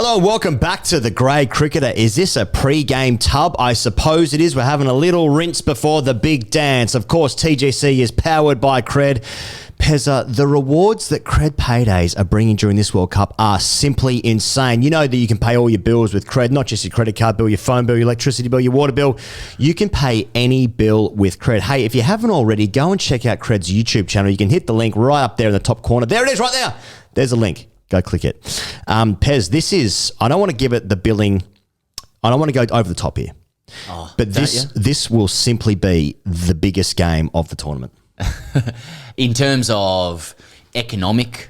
Hello and welcome back to The Grade Cricketer. Is this a pre-game tub? I suppose it is. We're having a little rinse before the big dance. Of course, TGC is powered by Cred. Pezza, the rewards that Cred Paydays are bringing during this World Cup are simply insane. You know that you can pay all your bills with Cred, not just your credit card bill, your phone bill, your electricity bill, your water bill. You can pay any bill with Cred. Hey, if you haven't already, go and check out Cred's YouTube channel. You can hit the link right up there in the top corner. There it is right there. There's a link. Go click it. Pez, this is, I don't want to give it the billing. I don't want to go over the top here. But this will simply be the biggest game of the tournament. In terms of economic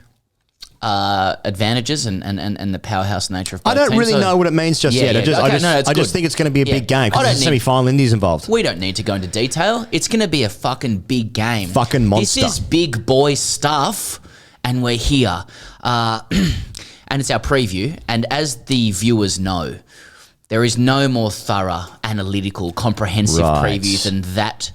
advantages and the powerhouse nature of both I don't teams. really know what it means just yet. I just think it's going to be a big game because there's a semi-final Indies involved. We don't need to go into detail. It's going to be a fucking big game. Fucking monster. This is big boy stuff, and we're here. And it's our preview. And as the viewers know, there is no more thorough, analytical, comprehensive preview than that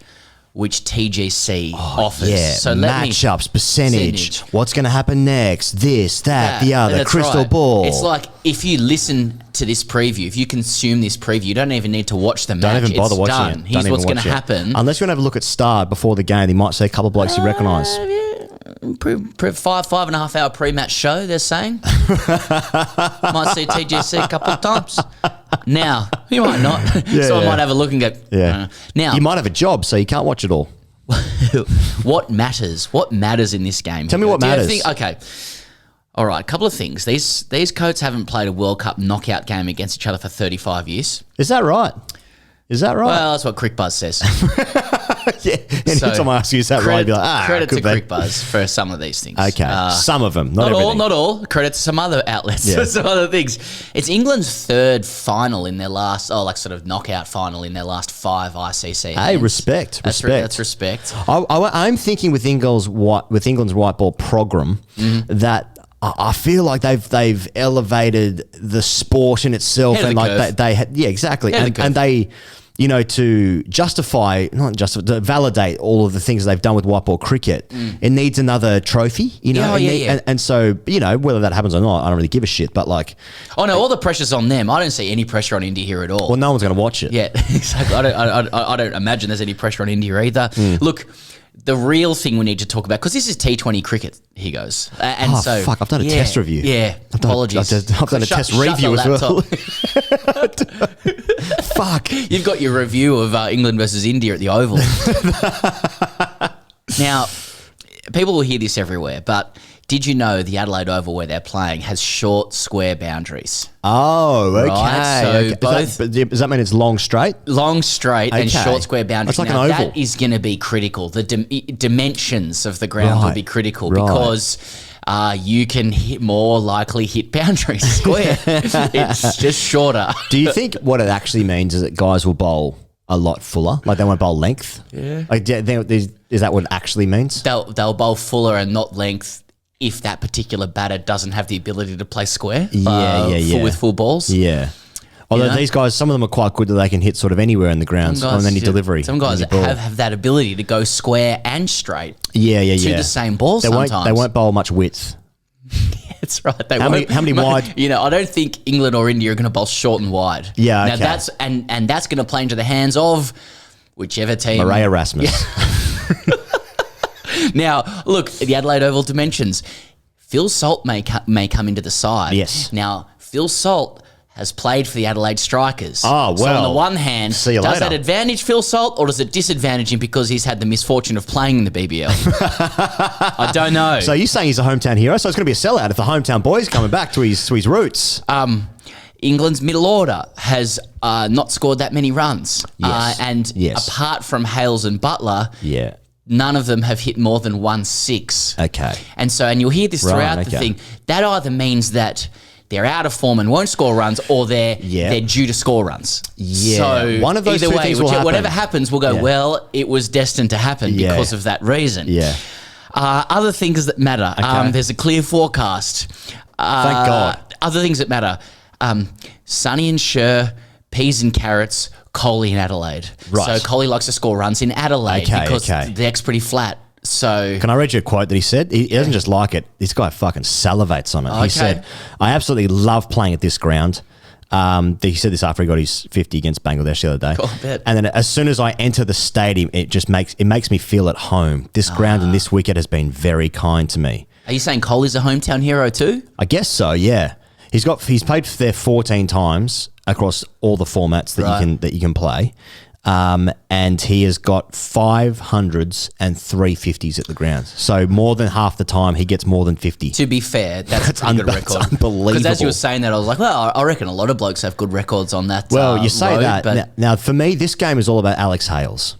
which TGC offers. Yeah, so matchups, percentage, what's going to happen next, this, that, the other, that's crystal ball. It's like if you listen to this preview, if you consume this preview, you don't even need to watch the match. Don't even bother watching done. it. Here's what's going to happen. Unless you want to have a look at Star before the game, they might see a couple of blokes you recognise. 5.5 hour pre-match show, they're saying. Might see TGC a couple of times. Now, you might not. I might have a look and go, Now, you might have a job, so you can't watch it all. What matters? What matters in this game? Tell me what matters. Okay. All right, a couple of things. These coats haven't played a World Cup knockout game against each other for 35 years. Is that right? Well, that's what CricBuzz says. Yeah. Anytime I ask you, is that right? You'd be like, credit to CricBuzz for some of these things. Okay. Some of them. Not everything. Not all. Credit to some other outlets for some other things. It's England's third final in their last, sort of knockout final in their last 5 ICC. Hey, respect. That's respect. I'm thinking with England's white ball program that I feel like they've elevated the sport in itself, and like they exactly, and they, you know, to to validate all of the things they've done with white ball cricket, it needs another trophy, you know, and so, you know, whether that happens or not, I don't really give a shit. But like, all the pressure's on them. I don't see any pressure on India here at all. Well, no one's going to watch it. Yeah, exactly. I don't imagine there's any pressure on India either. Look. The real thing we need to talk about, because this is T20 cricket, he goes. Fuck, I've done a test review. Yeah, apologies. I've done a test review as well. Fuck. You've got your review of England versus India at the Oval. Now, people will hear this everywhere, but did you know the Adelaide Oval where they're playing has short, square boundaries? Oh, okay. Right? So does that mean it's long straight? Long straight and short square boundaries. That's like an oval. That is going to be critical. The dimensions of the ground will be critical because you can more likely hit boundaries square. It's just shorter. Do you think what it actually means is that guys will bowl a lot fuller? Like they won't bowl length? Yeah. Like, is that what it actually means? They'll bowl fuller and not length if that particular batter doesn't have the ability to play square with full balls. Yeah. Although these guys, some of them are quite good that they can hit sort of anywhere in the grounds on any delivery. Some guys have that ability to go square and straight to the same ball they won't bowl much width. That's right. How many wide? You know, I don't think England or India are going to bowl short and wide. Yeah, okay. Now that's and that's going to play into the hands of whichever team. Murray Erasmus. Yeah. Now, look, the Adelaide Oval dimensions. Phil Salt may come into the side. Yes. Now, Phil Salt has played for the Adelaide Strikers. Oh, well. So on the one hand, does that advantage Phil Salt or does it disadvantage him because he's had the misfortune of playing in the BBL? I don't know. So you're saying he's a hometown hero? So it's going to be a sellout if the hometown boy's coming back to his roots. England's middle order has not scored that many runs. Yes. Apart from Hales and Butler, none of them have hit more than 1/6. Okay. And you'll hear this throughout the thing. That either means that they're out of form and won't score runs, or they're due to score runs. Yeah. So one of those two things will happen. Whatever happens, we'll go, well, it was destined to happen because of that reason. Yeah. Other things that matter. Okay. There's a clear forecast. Thank God. Other things that matter. Sonny and Sher, peas and carrots, KOHLI in Adelaide. Right. So KOHLI likes to score runs in Adelaide because the deck's pretty flat. So Can I read you a quote that he said? He doesn't just like it. This guy fucking salivates on it. Okay. He said, I absolutely love playing at this ground. He said this after he got his 50 against Bangladesh the other day. Cool, I bet. And then as soon as I enter the stadium, it makes me feel at home. This ground and this wicket has been very kind to me. are you saying Kohli's a hometown hero too? I guess so, yeah. He's played there 14 times across all the formats that you can play. And he has got 500s and 350s at the ground. So more than half the time, he gets more than 50. To be fair, that's a pretty good record. That's unbelievable. Because as you were saying that, I was like, well, I reckon a lot of blokes have good records on that. Well, you say road, that. but Now, for me, this game is all about Alex Hales.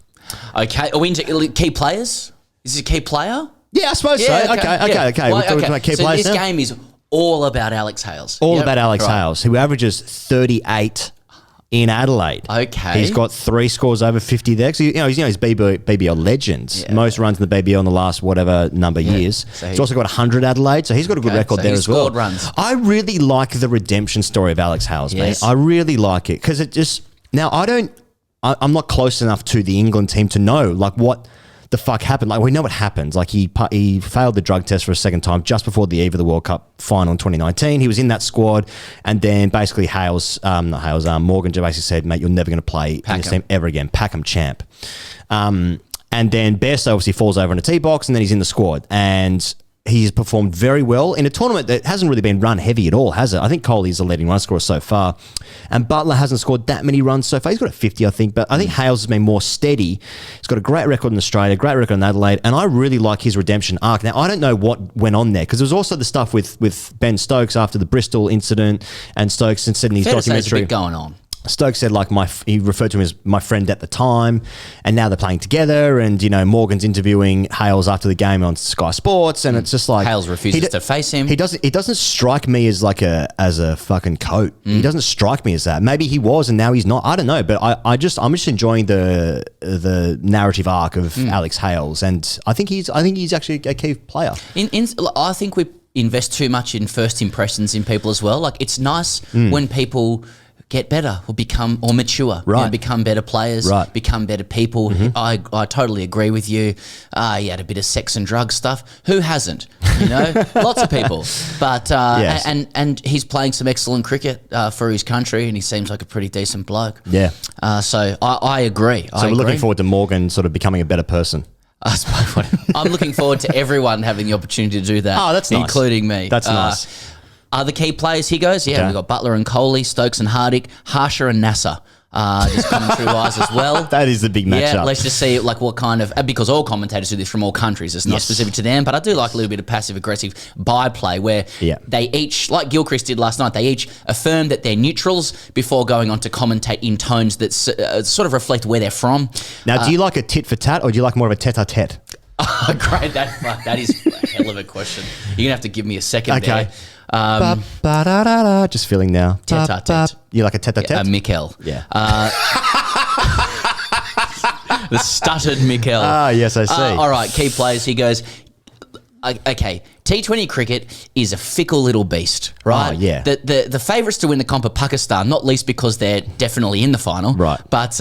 okay. Are we into key players? Is he a key player? Yeah, I suppose so. Okay. Well, We're talking about key so players this now. game is all about Alex Hales. All Yep. about Alex Right. Hales, who averages 38 in Adelaide. Okay. He's got 3 scores over 50 there. So, he's BBL legend. Yeah. Most runs in the BBL in the last whatever number years. So he's also got 100 Adelaide, so he's got a good record so there he's as well. scored runs. I really like the redemption story of Alex Hales, Yes. mate. I really like it because it just... Now, I'm not close enough to the England team to know, like, what the fuck happened. Like, we know what happened. Like, he failed the drug test for a second time just before the eve of the World Cup final in 2019. He was in that squad, and then basically Morgan just basically said, mate, you're never going to play in this team ever again. Pack 'em champ. And then Bairstow obviously falls over in a tee box, and then he's in the squad. And he's performed very well in a tournament that hasn't really been run heavy at all, has it? I think Kohli's the leading run scorer so far. And Butler hasn't scored that many runs so far. He's got a 50, I think. But I think Hales has been more steady. He's got a great record in Australia, great record in Adelaide. And I really like his redemption arc. Now, I don't know what went on there, because there was also the stuff with Ben Stokes after the Bristol incident. And Stokes said in his Fair to say there's a documentary... bit going on. Stokes said, like, he referred to him as my friend at the time, and now they're playing together. And Morgan's interviewing Hales after the game on Sky Sports, and it's just like Hales refuses to face him. He doesn't strike me as a fucking coat. He doesn't strike me as that. Maybe he was, and now he's not. I don't know, but I'm just enjoying the narrative arc of Alex Hales, and I think he's actually a key player. I think we invest too much in first impressions in people as well. Like, it's nice when people get better or become or mature, right? Become better players, right? Become better people. I totally agree with you. He had a bit of sex and drug stuff. Who hasn't? Lots of people. But Yes. and he's playing some excellent cricket for his country, and he seems like a pretty decent bloke. Yeah. So I agree. So we're looking forward to Morgan sort of becoming a better person. I'm looking forward to everyone having the opportunity to do that. Oh, that's nice. Including me. That's nice. Other key players, he goes. Yeah, Okay. we've got Butler and Kohli, Stokes and Hardik, Harsha and Nasser. Just coming through eyes as well. That is the big matchup. Yeah, let's just see like what kind of, because all commentators do this from all countries. It's not specific to them, but I do like a little bit of passive-aggressive byplay where they each, like Gilchrist did last night, they each affirm that they're neutrals before going on to commentate in tones that sort of reflect where they're from. Now, do you like a tit for tat, or do you like more of a tete-a-tete? Great, that is a hell of a question. You're going to have to give me a second there. Just feeling now. Tete-a-tete. You like a tete-a-tete? Mikel. Yeah. The stuttered Mikel. Ah, yes, I see. All right, key players. He goes, okay, T20 cricket is a fickle little beast, right? Oh, yeah. The favourites to win the comp are Pakistan, not least because they're definitely in the final. Right. But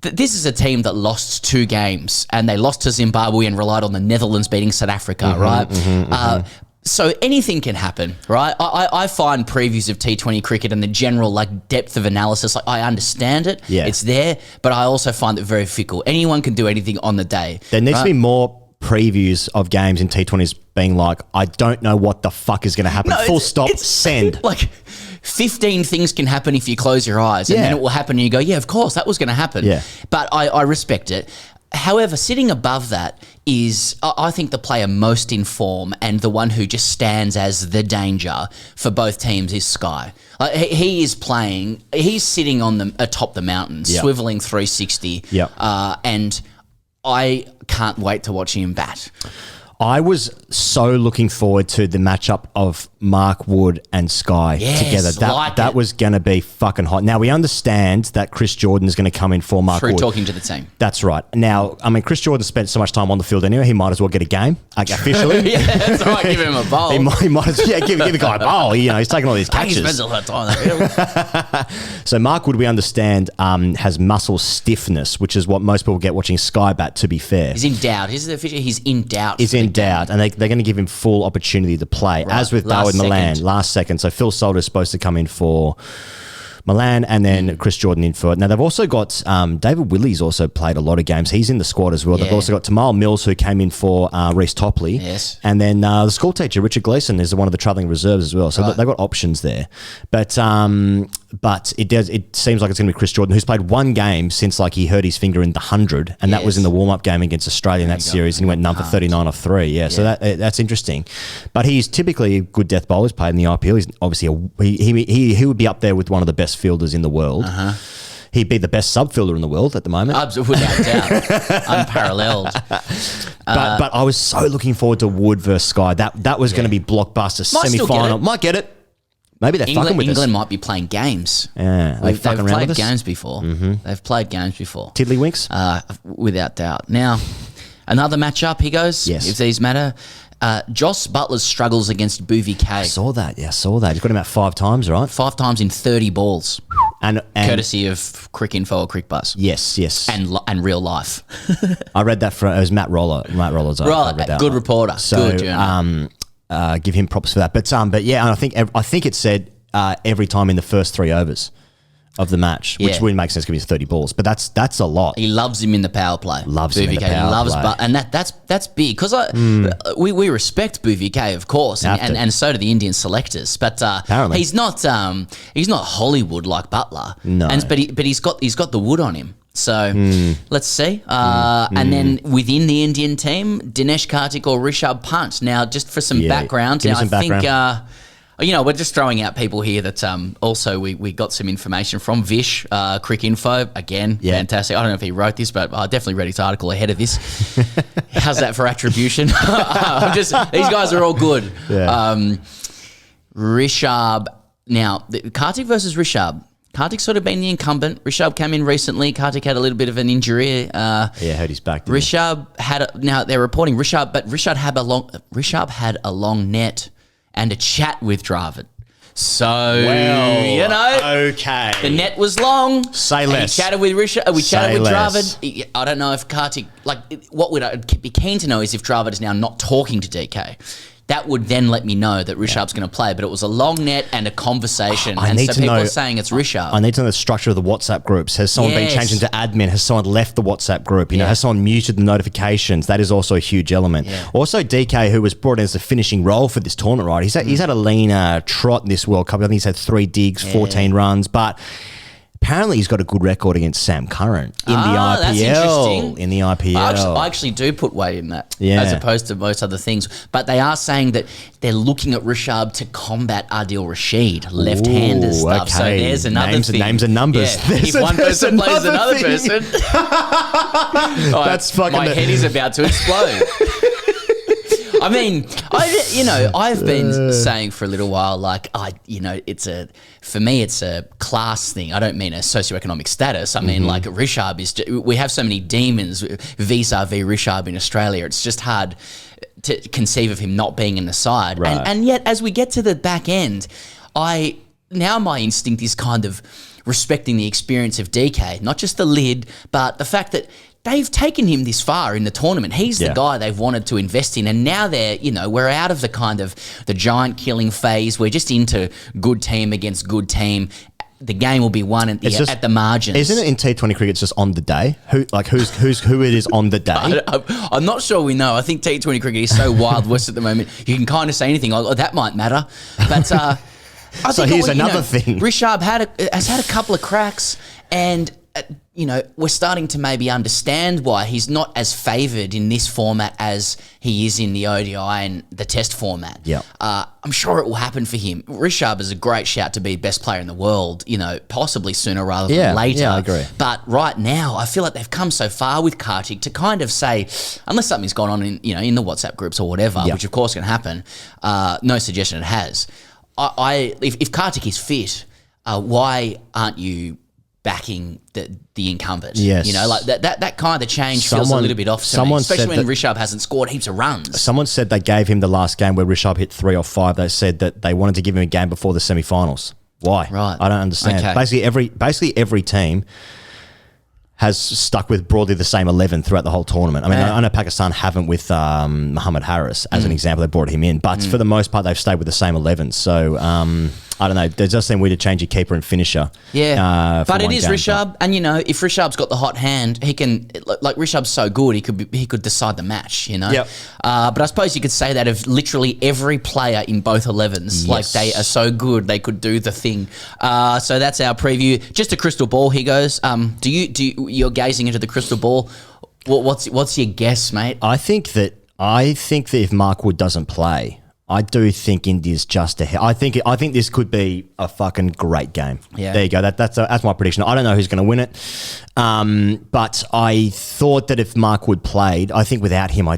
this is a team that lost 2 games, and they lost to Zimbabwe and relied on the Netherlands beating South Africa, right? So anything can happen, right? I find previews of T20 cricket and the general like depth of analysis, like I understand it, it's there, but I also find it very fickle. Anyone can do anything on the day. There needs to be more previews of games in T20s being like, I don't know what the fuck is going to happen. No, Full stop, send. Like 15 things can happen if you close your eyes, and then it will happen and you go, yeah, of course, that was going to happen. Yeah. But I respect it. However, sitting above that is, I think, the player most in form and the one who just stands as the danger for both teams is Sky. He is playing, he's sitting on atop the mountain, swiveling 360, and I can't wait to watch him bat. I was so looking forward to the matchup of Mark Wood and Sky together. That was going to be fucking hot. Now, we understand that Chris Jordan is going to come in for Mark Wood. Through talking to the team. That's right. Now, I mean, Chris Jordan spent so much time on the field anyway, he might as well get a game, officially. Yeah, that's right. Give him a bowl. He might as well, give the guy a bowl. You know, he's taking all these catches. He spends a lot of time there. So Mark Wood, we understand, has muscle stiffness, which is what most people get watching Sky bat, to be fair. He's in doubt. He's in doubt. He's in doubt, and they're going to give him full opportunity to play, as with Dawood Milan last second. So Phil Solder is supposed to come in for Milan, and then Chris Jordan in for it. Now, they've also got David Willey's also played a lot of games. He's in the squad as well. They've also got Tamal Mills, who came in for Reece Topley. Yes. And then the school teacher, Richard Gleeson, is one of the travelling reserves as well. So they've got options there. But it seems like it's going to be Chris Jordan, who's played one game since he hurt his finger in the 100, and that was in the warm-up game against Australia in that series, and he went none for 39 off 3. Yeah, so that's interesting. But he's typically a good death bowler. He's played in the IPL. He's obviously he would be up there with one of the best fielders in the world. He'd be the best sub-fielder in the world at the moment. Without doubt. Unparalleled. But I was so looking forward to Wood versus Sky. That was going to be blockbuster semi-final. Might get it. Maybe they're fucking with us. England might be playing games. Yeah, they've played games before. They've played games before. Tiddlywinks? Without doubt. Now, another matchup, he goes, if these matter. Joss Buttler struggles against Bhuvi K. I saw that. He's got him out 5 times, right? 5 times in 30 balls. And courtesy of Crick Info or Crick Buzz. Yes. And real life. I read that it was Matt Roller. Matt Roller's. Right, good reporter. So, good journal. Give him props for that. But yeah, and I think it said every time in the first 3 overs of the match, which wouldn't make sense because he's 30 balls, but that's a lot. He loves him in the power play. Loves him in the power play. And that's big because we respect Bhuvi K, of course, and so do the Indian selectors. But apparently he's not Hollywood like Buttler. No, but he's got the wood on him. So let's see. And then within the Indian team, Dinesh Karthik or Rishabh Pant. Now, just for some background, think. We're just throwing out people here that also we got some information from Vish, Crick Info. Again, fantastic. I don't know if he wrote this, but I definitely read his article ahead of this. How's that for attribution? These guys are all good. Yeah. Rishabh. Now, Karthik versus Rishabh. Karthik's sort of been the incumbent. Rishabh came in recently. Karthik had a little bit of an injury. Hurt his back. Rishabh now they're reporting Rishabh had a long net and a chat with Dravid. So, okay. The net was long. Say less. He chatted with Dravid. I don't know if Karthik, what would I be keen to know is if Dravid is now not talking to DK. That would then let me know that Rishabh's going to play. But it was a long net and a conversation. People are saying it's Rishabh. I need to know the structure of the WhatsApp groups. Has someone been changed into admin? Has someone left the WhatsApp group? Has someone muted the notifications? That is also a huge element. Yeah. Also, DK, who was brought in as a finishing role for this tournament, right? He's had a lean trot in this World Cup. I think he's had 3 digs, 14 runs. But apparently he's got a good record against Sam Curran in the IPL. That's interesting. In the IPL. I actually do put weight in that, as opposed to most other things. But they are saying that they're looking at Rishabh to combat Adil Rashid, left-hander stuff. Okay. So there's another thing. Names and numbers. Yeah. If one person plays another person, that's fucking. My head is about to explode. I mean, I've been saying for a little while, for me, it's a class thing. I don't mean a socioeconomic status. I mean, Rishabh is, we have so many demons vis-a-vis Rishabh in Australia. It's just hard to conceive of him not being in the side. Right. And yet, as we get to the back end, my instinct is kind of respecting the experience of DK, not just the lid, but the fact that they've taken him this far in the tournament. He's the guy they've wanted to invest in. And now we're out of the kind of the giant killing phase. We're just into good team against good team. The game will be won at the margins. Isn't it in T20 cricket? It's just on the day. Who it is on the day? I'm not sure we know. I think T20 cricket is so Wild West at the moment. You can kind of say anything. That might matter. But I think here's another thing. Rishabh has had a couple of cracks, and we're starting to maybe understand why he's not as favoured in this format as he is in the ODI and the Test format. Yeah. I'm sure it will happen for him. Rishabh is a great shout to be best player in the world, possibly sooner rather than later. Yeah, I agree. But right now, I feel like they've come so far with Kartik to kind of say, unless something's gone on in the WhatsApp groups or whatever, which of course can happen, no suggestion it has. If Kartik is fit, why aren't you backing the incumbent? Yes. That kind of change feels a little bit off to me, especially when Rishabh hasn't scored heaps of runs. Someone said they gave him the last game where Rishabh hit 3 or 5. They said that they wanted to give him a game before the semi-finals. Why? Right. I don't understand. Okay. Basically every team has stuck with broadly the same 11 throughout the whole tournament. I mean, I know Pakistan haven't with Muhammad Harris as an example. They brought him in, but for the most part, they've stayed with the same 11. So I don't know. It does seem weird to change your keeper and finisher. Yeah, but it is game, Rishabh, and if Rishabh's got the hot hand, he can. Like Rishabh's so good, he could decide the match. Yep. But I suppose you could say that of literally every player in both 11s. Yes. Like they are so good, they could do the thing. So that's our preview. Just a crystal ball. Here goes. You're gazing into the crystal ball. What's your guess, mate? I think that if Mark Wood doesn't play, I do think India's just ahead. I think this could be a fucking great game. Yeah. There you go. That's my prediction. I don't know who's going to win it, but I thought that if Mark Wood played, I think without him,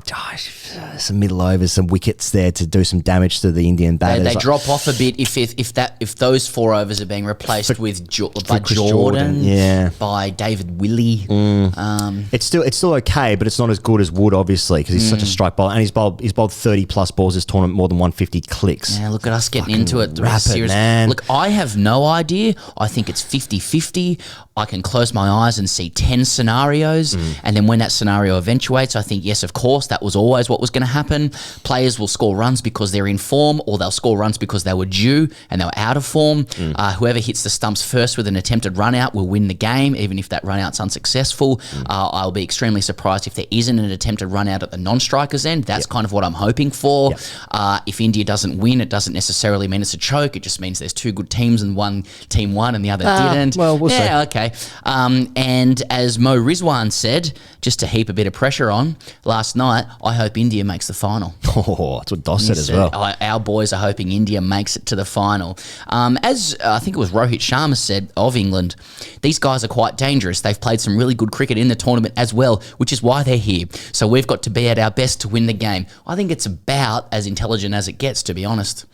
some middle overs, some wickets there to do some damage to the Indian batters. They drop off a bit if those 4 overs are being replaced by Jordan, by David Willey. It's still okay, but it's not as good as Wood, obviously, because he's such a strike bowler, and he's bowled 30 plus balls this tournament, more than 150 clicks. Yeah, look at us getting into it. Rapid, man. Look, I have no idea. I think it's 50-50. I can close my eyes and see 10 scenarios, and then when that scenario eventuates, I think, yes, of course, that was always what was going to happen. Players will score runs because they're in form, or they'll score runs because they were due and they were out of form. Whoever hits the stumps first with an attempted run out will win the game, even if that run out's unsuccessful. I'll be extremely surprised if there isn't an attempted run out at the non-strikers end. That's kind of what I'm hoping for. If India doesn't win, it doesn't necessarily mean it's a choke. It just means there's 2 good teams and one team won and the other didn't. Well, we'll see. Okay. And as Mo Rizwan said, just to heap a bit of pressure on, last night, I hope India makes the final. Oh, that's what Doss said as well. Our boys are hoping India makes it to the final. As I think it was Rohit Sharma said of England, these guys are quite dangerous. They've played some really good cricket in the tournament as well, which is why they're here. So we've got to be at our best to win the game. I think it's about as intelligent as it gets, to be honest.